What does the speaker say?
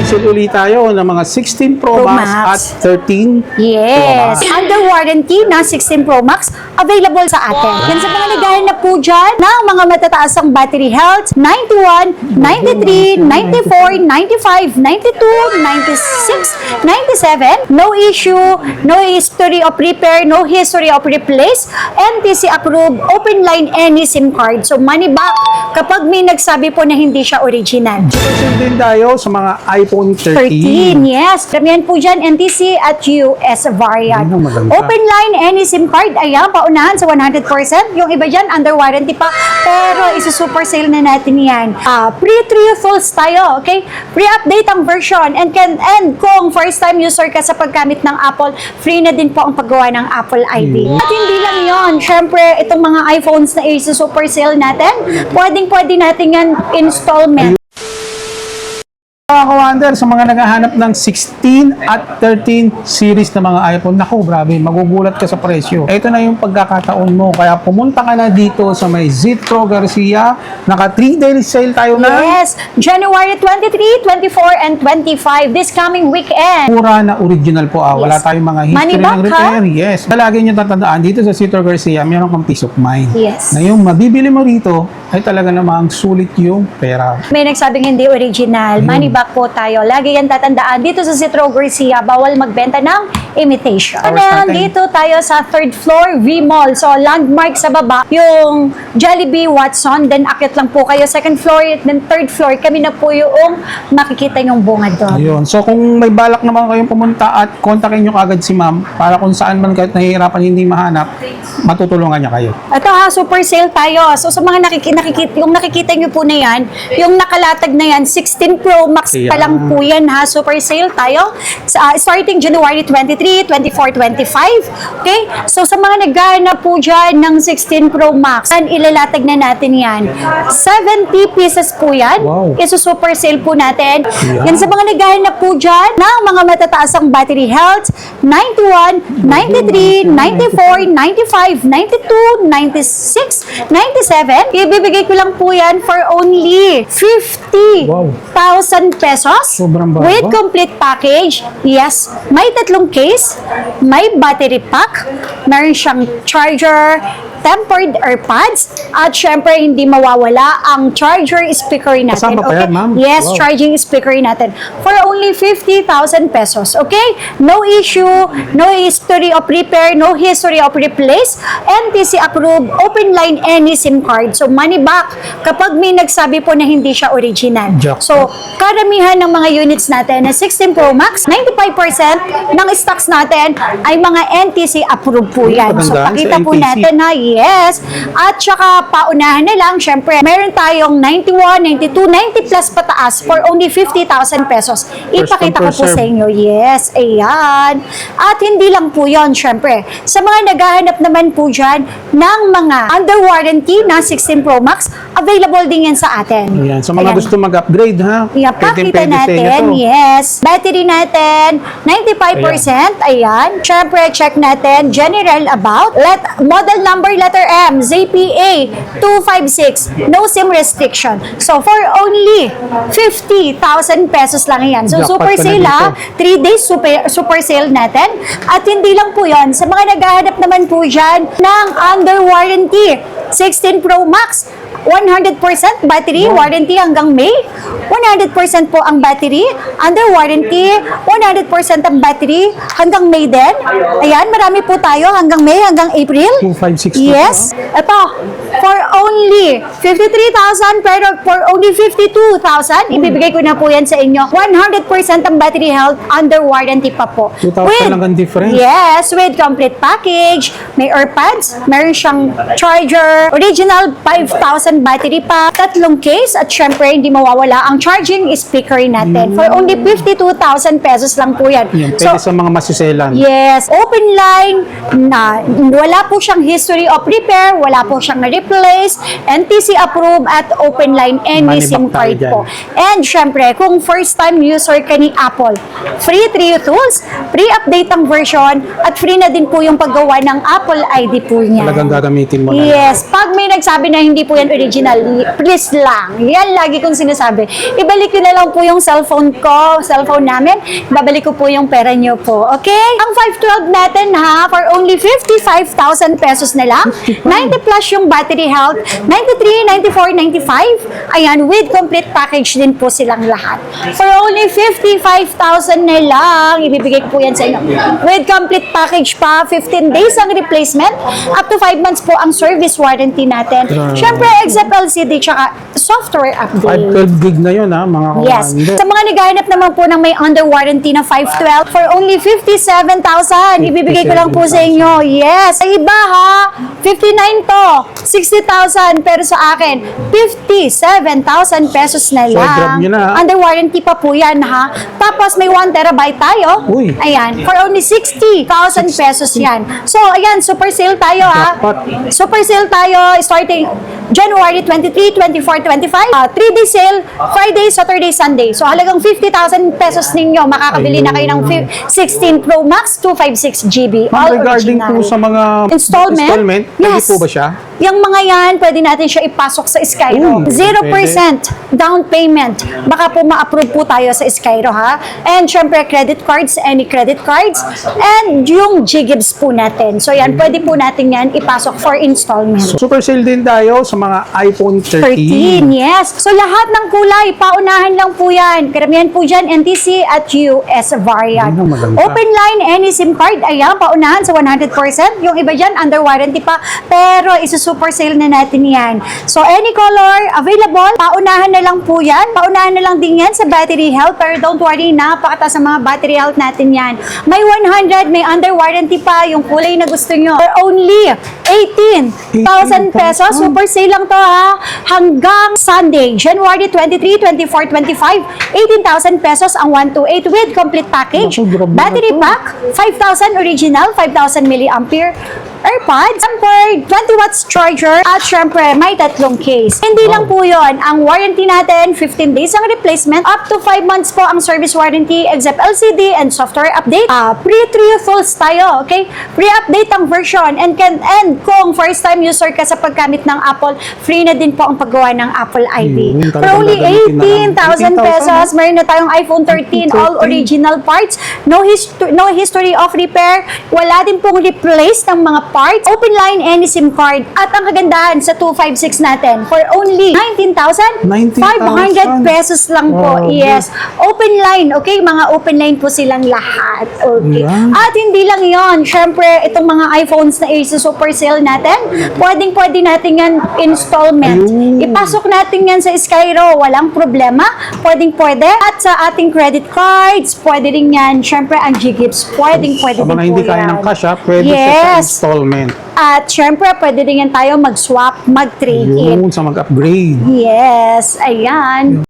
Mag-resale ulit tayo ng mga 16 Pro Max at 13 Yes. Pro Max. Under warranty na 16 Pro Max available sa atin. Yan sa mga naghahanap po dyan ng mga matataas ang battery health 91, 93, 94, 95, 92, 96, 97. No issue, no history of repair, no history of replace, NTC approved, open line any SIM card. So money back kapag may nagsabi po na hindi siya original. Resale din tayo sa mga iPhone 13, 13. yes. Karamihan po dyan, NTC at US variant. Ayun, maganda. Open line, any SIM card, ayan, paunahan sa 100%. Yung iba dyan, under warranty pa. Pero, super sale na natin yan. Pre-trials tayo, okay? Pre-update ang version. And kung first time user ka sa paggamit ng Apple, free na din po ang paggawa ng Apple ID. At hindi lang yon. Syempre, itong mga iPhones na super sale natin, pwede natin yan installment. Mga ka-Wonder, sa mga naghahanap ng 16 at 13 series na mga iPhone, naku, grabe, magugulat ka sa presyo. Ito na yung pagkakataon mo. Kaya pumunta ka na dito sa may Zitro Garcia. Naka 3-day sale tayo na. Yes, January 23, 24, and 25 this coming weekend. Pura na original po. Wala tayong mga history Money back, ng repair. Yes. Lagi nyo tatandaan, dito sa Zitro Garcia, meron kang peace of mind. Yes. Na yung mabibili mo rito, ay talaga namang sulit yung pera. May nagsabing hindi original. Money back po tayo. Lagi yan tatandaan. Dito sa Zitro Garcia, bawal magbenta ng imitation. Hours And natin. dito tayo sa 3rd floor, V-Mall. So, landmark sa baba, yung Jollibee, Watson. Then, akit lang po kayo. 2nd floor, then 3rd floor. Kami na po yung makikita yung bungad doon. Ayun. So, kung may balak naman kayong pumunta at kontakin nyo kagad si ma'am para kung saan man kahit nahihirapan hindi mahanap, matutulungan niya kayo. Ito ha, super sale tayo. So sa mga nakikita nyo po na yan, yung nakalatag na yan, 16 Pro Max pa lang po yan ha. Super sale tayo. Starting January 23, 24, 25. Okay? So sa mga naghahanap po dyan ng 16 Pro Max, ilalatag na natin yan. 70 pieces po yan. Wow. Super sale po natin. Yan sa mga naghahanap po dyan ng mga matataas ang battery health, 91, 93, 94, 95, 92, 96, 97. Ibibigay ko lang po yan for only 50,000 pesos. Sobrang bago. With complete package. Yes. May 3 case, may battery pack, meron siyang charger, tempered AirPods, at syempre hindi mawawala ang charger speaker natin. Kasama pa yan, ma'am? Yes, Wow. charging speaker natin for only 50,000 pesos. Okay? No issue, no history of repair, no history of replace, NTC approved, open line any SIM card. So money back kapag may nagsabi po na hindi siya original. Jack. So karamihan ng mga units natin na 16 Pro Max, 95% ng stocks natin ay mga NTC approved po yan. So Magandaan pakita sa po NTC. natin ha, yes. At saka paunahan na lang, syempre, meron tayong 91, 92, 90 plus pataas for only 50,000 pesos. Ipakita ko come, po first sa inyo. Yes, ayan. At hindi lang po yon, syempre. Sa mga naghahanap naman po dyan ng mga under warranty na 16 Pro Max, available din yan sa atin. Ayan. So, mga Ayan. gusto mag-upgrade, ha? Yeah, pakita Pwede sa inyo natin, to. yes. Battery natin, 95%, ayan. Syempre, check natin, general about. Model number letter M, ZPA 256, no SIM restriction. So, for only 50,000 pesos lang yan. So, Jackpot super ka na sale ha. dito. 3 days super sale natin. At hindi lang po yon, sa mga naghahanap naman po dyan ng under warranty, 16 Pro Max, 100% battery warranty hanggang May. 100% po ang battery. Under warranty, 100% ang battery hanggang May din. Ayan, marami po tayo hanggang May, hanggang April. 256 Yes. Ito, for only 53,000 pero for only 52,000, ibibigay ko na po yan sa inyo. 100% ang battery health under warranty pa po. 2,000 lang ang difference. Yes, with complete package, may AirPods, meron siyang charger, original 5,000 battery pa, 3 case, at syempre hindi mawawala ang charging speaker natin. For only 52,000 pesos lang po yan. Yan, pwede sa mga masiselan. Yes, open line na wala po siyang history of repair, wala po siyang na-replace, replace, NTC approved at open line any Money SIM back tayo card dyan. po. And syempre, kung first time user ka ni Apple, free 3 tools, free update ang version, at free na din po yung paggawa ng Apple ID po niya. Talagang gagamitin mo na. Yes, pag may nagsabi na hindi po yan original, please lang. Yan lagi kong sinasabi. Ibalik ko na lang po yung cellphone namin. Babalik ko po yung pera nyo po. Okay? Ang 512 natin ha, for only 55,000 pesos na lang. 90 plus yung battery health. 93, 94, 95. Ayan, with complete package din po silang lahat. For only 55,000 na lang, ibibigay ko po yan sa inyo. With complete package pa, 15 days ang replacement, up to 5 months po ang service warranty natin. Siyempre, except LCD, tsaka software update. 512 gig na yun ha, mga Yes. kawander. Sa mga naghahanap naman po ng may under warranty na 512 for only 57,000. Ibibigay ko lang po sa inyo. Yes. Sa iba ha, 59 to, 60,000. Pero sa akin, 57,000 pesos na So, lang. drop nyo na, ha? Under warranty pa po yan ha. Tapos may 1 terabyte tayo. Uy. Ayan. For only 60,000 pesos yan. So, ayan, super sale tayo ha. Jackpot. Super sale tayo starting January 23, 24, 25. 3-day sale, Friday, Saturday, Sunday. So halagang 50,000 pesos ninyo. Makakabili na kayo ng 16 Pro Max, 256 GB. Ma'am, All regarding original. po sa mga Installment? pwede Yes. po ba siya? Yung mga yan, pwede natin siya ipasok sa Skyro. Uy, 0% down payment. Baka po ma-approve po tayo sa Skyro ha. And syempre, credit cards, any credit cards. And yung G-Gibbs po natin. So yan, pwede po natin yan ipasok for installment. Super sale din tayo sa mga iPhone 13. 13, yes. So, lahat ng kulay, paunahan lang po yan. Karamihan po dyan, NTC at US variant. Ayun, maganda. Open line, any SIM card, ayan, paunahan sa 100%. Yung iba dyan, under warranty pa. Pero, super sale na natin yan. So, any color, available, paunahan na lang po yan. Paunahan na lang din yan sa battery health. Pero don't worry, napakataas sa mga battery health natin yan. May 100, may under warranty pa, yung kulay na gusto nyo. For only 18,000 pesos. Super sale lang to ha. Hanggang Sunday, January 23, 24, 25, 18,000 pesos ang 128 with complete package. Naku, grabe na Battery to. pack, 5,000 original, 5,000 milliampere. AirPods, tempered, 20 watts charger, at syempre, may tatlong case. Hindi lang po yon. Ang warranty natin, 15 days ang replacement, up to 5 months po ang service warranty, except LCD and software update. Pre-3 tools tayo, okay? Pre-update ang version, and kung first time user ka sa paggamit ng Apple, free na din po ang paggawa ng Apple ID. For talagang only gagamitin na lang. 18,000 pesos, meron na tayong iPhone 13, all 13. original parts, no history of repair, wala din pong replace ng mga parts, open line any SIM card, at ang kagandahan sa 256 natin, for only 19,500 pesos lang po. Wow. Yes, open line, okay? Mga open line po silang lahat. Okay. Yeah. At hindi lang yon, syempre, itong mga iPhones na super sale natin, pwede natin yan installment. Ayun. Ipasok natin yan sa Skyro, walang problema. Pwede. At sa ating credit cards, pwede rin yan. Syempre, ang G-Gibbs, pwede Sa din mga po hindi kaya yan. ng cash ha, pwede siya sa Yes. installment. At syempre, pwede rin yan tayo mag-swap, mag-trade in. Yun, sa mag-upgrade. Yes, ayan.